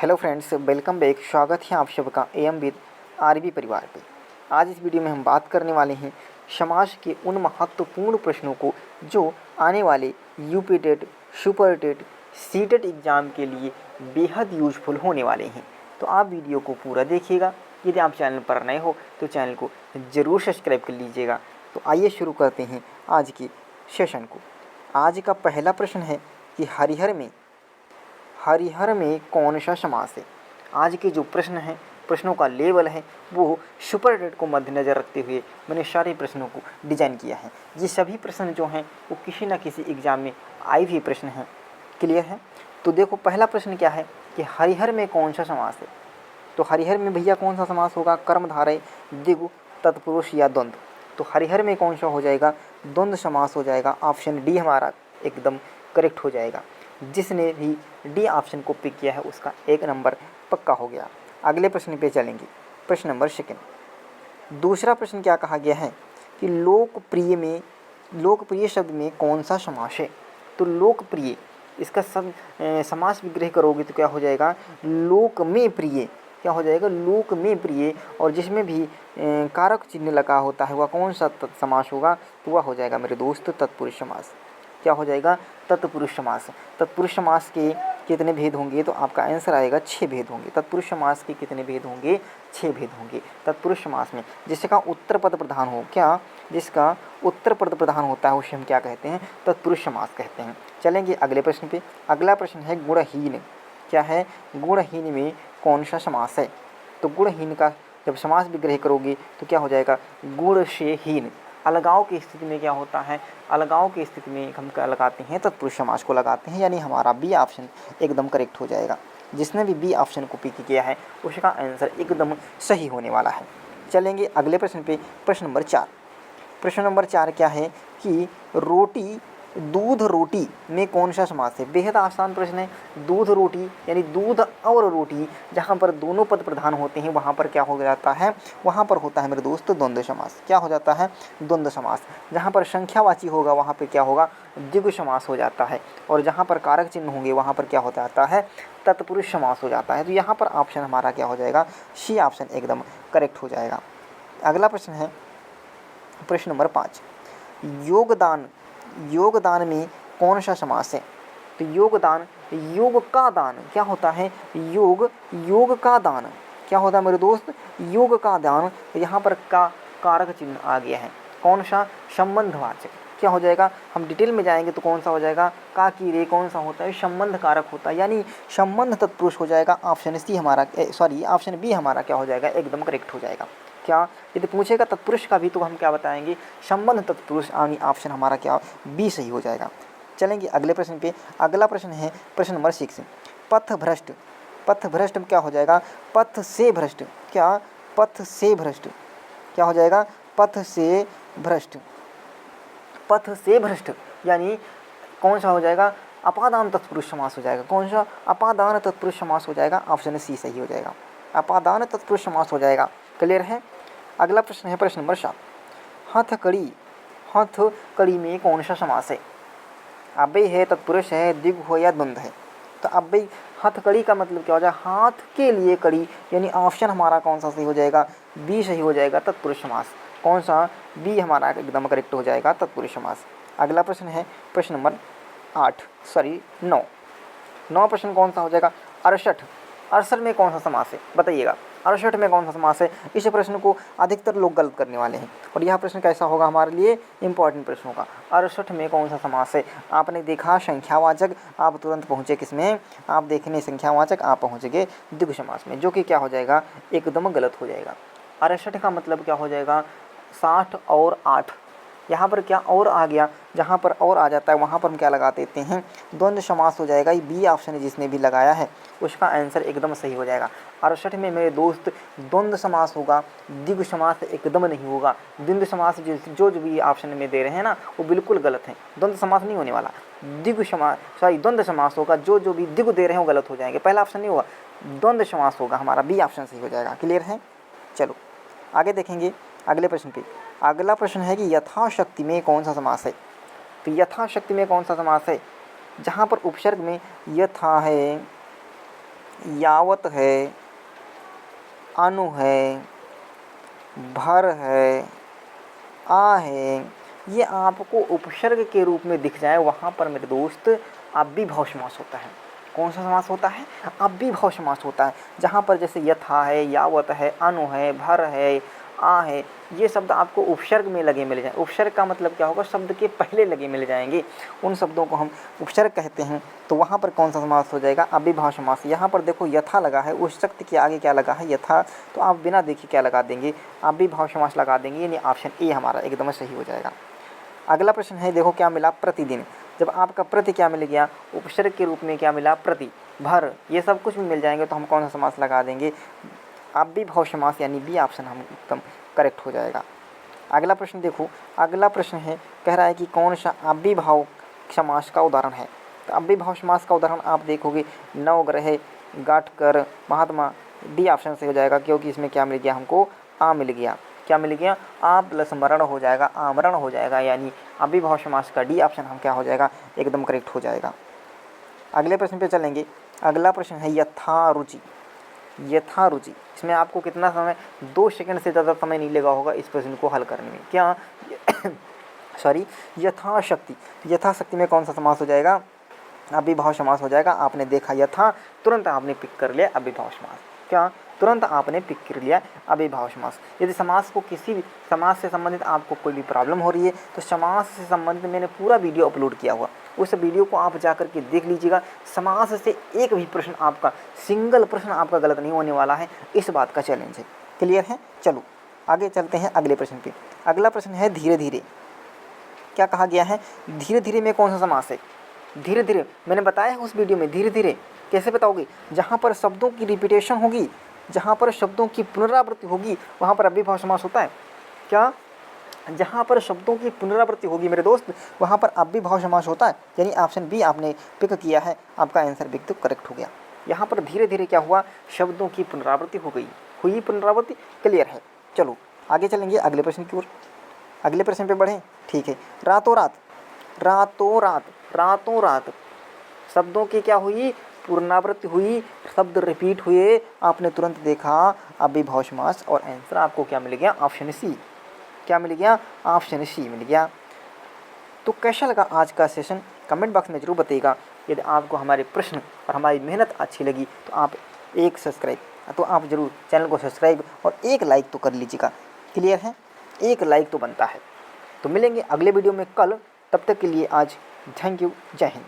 Hello friends, welcome back. स्वागत है आप सबका एम विद आरबी परिवार पे। आज इस वीडियो में हम बात करने वाले हैं समाज के उन महत्वपूर्ण प्रश्नों को जो आने वाले UP TET, super TET, C TET exam के लिए बेहद यूजफुल होने वाले हैं। तो आप वीडियो को पूरा देखिएगा। यदि आप चैनल पर नए हो तो चैनल को ज़रूर सब्सक्राइब कर लीजिएगा। तो आइए शुरू करते हैं आज के सेशन को। आज का पहला प्रश्न है कि हरिहर में कौन सा समास है। आज के जो प्रश्न हैं, प्रश्नों का लेवल है वो सुपर टेट को मद्देनज़र रखते हुए मैंने सारे प्रश्नों को डिजाइन किया है। ये सभी प्रश्न जो हैं वो किसी न किसी एग्जाम में आए हुए प्रश्न हैं। क्लियर है? तो देखो, पहला प्रश्न क्या है कि हरिहर में कौन सा समास है। तो हरिहर में भैया कौन सा समास होगा? कर्मधारय, द्विगु, तत्पुरुष या द्वंद्व। तो हरिहर में कौन सा हो जाएगा? द्वंद्व समास हो जाएगा। ऑप्शन डी हमारा एकदम करेक्ट हो जाएगा। जिसने भी डी ऑप्शन को पिक किया है उसका 1 नंबर पक्का हो गया। अगले प्रश्न पे चलेंगे। प्रश्न नंबर 2। दूसरा प्रश्न क्या कहा गया है कि लोकप्रिय शब्द में कौन सा समास है। तो लोकप्रिय, इसका समास विग्रह करोगे तो क्या हो जाएगा? लोक में प्रिय। क्या हो जाएगा? लोक में प्रिय। और जिसमें भी कारक चिन्ह लगा होता है वह कौन सा समास होगा? तो वह हो जाएगा मेरे दोस्त तत्पुरुष समास। क्या हो जाएगा? तत्पुरुष समास। तत्पुरुष समास के कितने भेद होंगे? तो आपका आंसर आएगा 6 भेद होंगे। तत्पुरुष समास के कितने भेद होंगे? 6 भेद होंगे। तत्पुरुष समास में जिसका उत्तर पद प्रधान हो, क्या? जिसका उत्तर पद प्रधान होता है उसे हम क्या कहते हैं? तत्पुरुष समास कहते हैं। चलेंगे अगले प्रश्न पे। अगला प्रश्न है गुणहीन। क्या है? गुणहीन में कौन सा समास है। तो गुणहीन का जब समास विग्रह करोगे तो क्या हो जाएगा? गुण से हीन। अलगाव की स्थिति में क्या होता है? अलगाव की स्थिति में हम क्या लगाते हैं? तत्पुरुष समास को लगाते हैं। यानी हमारा बी ऑप्शन एकदम करेक्ट हो जाएगा। जिसने भी बी ऑप्शन को पिक किया है उसका आंसर एकदम सही होने वाला है। चलेंगे अगले प्रश्न पे। प्रश्न नंबर 4। प्रश्न नंबर 4 क्या है कि दूध रोटी में कौन सा समास है। बेहद आसान प्रश्न है। दूध रोटी यानी दूध और रोटी, जहाँ पर दोनों पद प्रधान होते हैं वहाँ पर क्या हो जाता है? वहाँ पर होता है मेरे दोस्त द्वंद्व समास। क्या हो जाता है? द्वंद्व समास। जहाँ पर संख्यावाची होगा वहाँ पर क्या होगा? द्विगु समास हो जाता है। और जहाँ पर कारक चिन्ह होंगे वहाँ पर क्या हो जाता है? तत्पुरुष समास हो जाता है। तो यहाँ पर ऑप्शन हमारा क्या हो जाएगा? सी ऑप्शन एकदम करेक्ट हो जाएगा। अगला प्रश्न है प्रश्न नंबर 5। योगदान में कौन सा समास है। तो योगदान, योग का दान। क्या होता है? योग का दान। क्या होता है मेरे दोस्त? योग का दान। यहाँ पर का कारक चिन्ह आ गया है। कौन सा? संबंधवाचक। क्या हो जाएगा? हम डिटेल में जाएंगे तो कौन सा हो जाएगा? का की रे कौन सा होता है? संबंध कारक होता है। यानी संबंध तत्पुरुष हो जाएगा। ऑप्शन सी हमारा ऑप्शन बी हमारा क्या हो जाएगा? एकदम करेक्ट हो जाएगा। क्या यदि पूछेगा तत्पुरुष का भी तो हम क्या बताएंगे? संबंध तत्पुरुष। यानी ऑप्शन हमारा क्या? बी सही हो जाएगा। चलेंगे अगले प्रश्न पे। अगला प्रश्न है प्रश्न नंबर 6। पथभ्रष्ट। पथभ्रष्ट क्या हो जाएगा? पथ से भ्रष्ट। क्या? पथ से भ्रष्ट। क्या हो जाएगा? पथ से भ्रष्ट। पथ से भ्रष्ट यानी कौन सा हो जाएगा? अपादान तत्पुरुष समास हो जाएगा। कौन सा? अपादान तत्पुरुष समास हो जाएगा। ऑप्शन सी सही हो जाएगा। अपादान तत्पुरुष समास हो जाएगा। क्लियर है? अगला प्रश्न है प्रश्न नंबर 7। हथकड़ी। हथकड़ी में कौन सा समास है? अव्यय है, तत्पुरुष है, द्विगु हो या द्वंद्व है। तो अव्यय, हथकड़ी का मतलब क्या हो जाएगा? हाथ के लिए कड़ी। यानी ऑप्शन हमारा कौन सा सही हो जाएगा? बी सही हो जाएगा, तत्पुरुष समास। कौन सा? बी हमारा एकदम करेक्ट हो जाएगा, तत्पुरुष समास। अगला प्रश्न है प्रश्न नंबर 9। 9 प्रश्न कौन सा हो जाएगा? 68। 68 में कौन सा समास है बताइएगा? 68 में कौन सा समास है? इस प्रश्न को अधिकतर लोग गलत करने वाले हैं और यह प्रश्न कैसा होगा हमारे लिए? इंपॉर्टेंट प्रश्न होगा। 68 में कौन सा समास है? आपने देखा संख्यावाचक, आप तुरंत पहुँचे किसमें? आप देखने संख्यावाचक, आप पहुँचेंगे द्विगु समास में, जो कि क्या हो जाएगा? एकदम गलत हो जाएगा। 68 का मतलब क्या हो जाएगा? 60 और 8। यहाँ पर क्या और आ गया? जहाँ पर और आ जाता है वहाँ पर हम क्या लगा देते हैं? द्वंद्व समास हो जाएगा। ये बी ऑप्शन जिसने भी लगाया है उसका आंसर एकदम सही हो जाएगा। 68 में मेरे दोस्त द्वंद्व समास होगा, द्विगु समास एकदम नहीं होगा। द्वंद्व समास जो भी ऑप्शन में दे रहे हैं ना वो बिल्कुल गलत है। द्वंद्व समास नहीं होने वाला, द्वंद्व समास होगा। जो भी द्विगु दे रहे हैं वो गलत हो जाएंगे। पहला ऑप्शन नहीं होगा, द्वंद्व समास होगा। हमारा बी ऑप्शन सही हो जाएगा। क्लियर है? चलो आगे देखेंगे अगले प्रश्न पे। अगला प्रश्न है कि यथाशक्ति में कौन सा समास है। तो यथाशक्ति में कौन सा समास है? जहाँ पर उपसर्ग में यथा है, यावत है, अनु है, भर है, आ है, ये आपको उपसर्ग के रूप में दिख जाए, वहाँ पर मेरे दोस्त अव्ययभाव समास होता है। कौन सा समास होता है? अव्ययभाव समास होता है। जहाँ पर जैसे यथा है, यावत है, अनु है, भर है, आ है, ये शब्द आपको उपसर्ग में लगे मिल जाए। उपसर्ग का मतलब क्या होगा? शब्द के पहले लगे मिल जाएंगे, उन शब्दों को हम उपसर्ग कहते हैं। तो वहाँ पर कौन सा समास हो जाएगा? अव्ययभाव समास। यहाँ पर देखो यथा लगा है, उस शक्ति के आगे क्या लगा है? यथा। तो आप बिना देखे क्या लगा देंगे? अव्ययभाव समास लगा देंगे, यानी ऑप्शन ए हमारा एकदम सही हो जाएगा। अगला प्रश्न है, देखो क्या मिला? प्रतिदिन। जब आपका प्रति क्या मिल गया? उपसर्ग के रूप में क्या मिला? प्रति, भर, ये सब कुछ भी मिल जाएंगे, तो हम कौन सा समास लगा देंगे? अव्ययभाव समास, यानी बी ऑप्शन हम एकदम करेक्ट हो जाएगा। अगला प्रश्न देखो, अगला प्रश्न है, कह रहा है कि कौन सा अव्ययभाव समास का उदाहरण है? तो अव्ययभाव समास का उदाहरण आप देखोगे, नवग्रह, गाठकर, महात्मा, डी ऑप्शन से हो जाएगा, क्योंकि इसमें क्या मिल गया हमको? आ मिल गया। क्या मिल गया? आ प्लस मरण हो जाएगा, आमरण हो जाएगा, यानी अव्ययभाव समास का डी ऑप्शन हम क्या हो जाएगा? एकदम करेक्ट हो जाएगा। अगले प्रश्न पे चलेंगे। अगला प्रश्न है यथारुचि। यथारुचि, इसमें आपको कितना समय? 2 सेकंड से ज़्यादा समय नहीं लगा होगा इस प्रश्न को हल करने में। क्या सॉरी, यथाशक्ति। यथाशक्ति में कौन सा समास हो जाएगा? अव्ययभाव समास हो जाएगा। आपने देखा यथा, तुरंत आपने पिक कर लिया अव्ययभाव समास। क्या? तुरंत आपने पिक कर लिया अव्ययभाव समास। यदि समास को किसी भी समास से संबंधित आपको कोई भी प्रॉब्लम हो रही है, तो समास से संबंधित मैंने पूरा वीडियो अपलोड किया हुआ, उस वीडियो को आप जाकर के देख लीजिएगा। समास से एक भी प्रश्न आपका, सिंगल प्रश्न आपका गलत नहीं होने वाला है, इस बात का चैलेंज है। क्लियर है? चलो आगे चलते हैं अगले प्रश्न पे। अगला प्रश्न है धीरे धीरे। क्या कहा गया है? धीरे धीरे में कौन सा समास है? धीरे धीरे मैंने बताया उस वीडियो में। धीरे धीरे कैसे बताओगे? जहाँ पर शब्दों की रिपीटेशन होगी, जहाँ पर शब्दों की पुनरावृत्ति होगी, वहाँ पर अव्ययभाव समास होता है। क्या? जहाँ पर शब्दों की पुनरावृत्ति होगी मेरे दोस्त, वहाँ पर अव्ययभाव समास होता है, यानी ऑप्शन बी आपने पिक किया है, आपका आंसर भी तो करेक्ट हो गया। यहाँ पर धीरे धीरे क्या हुआ? शब्दों की पुनरावृत्ति हो गई, हुई पुनरावृत्ति। क्लियर है? चलो आगे चलेंगे अगले प्रश्न की ओर। अगले प्रश्न पे बढ़ें। ठीक है। रातों रात। रातों रात, रातों रात शब्दों की क्या हुई? पुनरावृत्ति हुई, शब्द रिपीट हुए, आपने तुरंत देखा अव्ययभाव समास, और आंसर आपको क्या मिल गया? Option C. क्या मिल गया? ऑप्शन सी मिल गया। तो कैसा लगा आज का सेशन? कमेंट बॉक्स में जरूर बताइएगा। यदि आपको हमारे प्रश्न और हमारी मेहनत अच्छी लगी, तो आप आप जरूर चैनल को सब्सक्राइब और एक लाइक तो कर लीजिएगा। क्लियर है? एक लाइक तो बनता है। तो मिलेंगे अगले वीडियो में कल, तब तक के लिए आज थैंक यू, जय हिंद।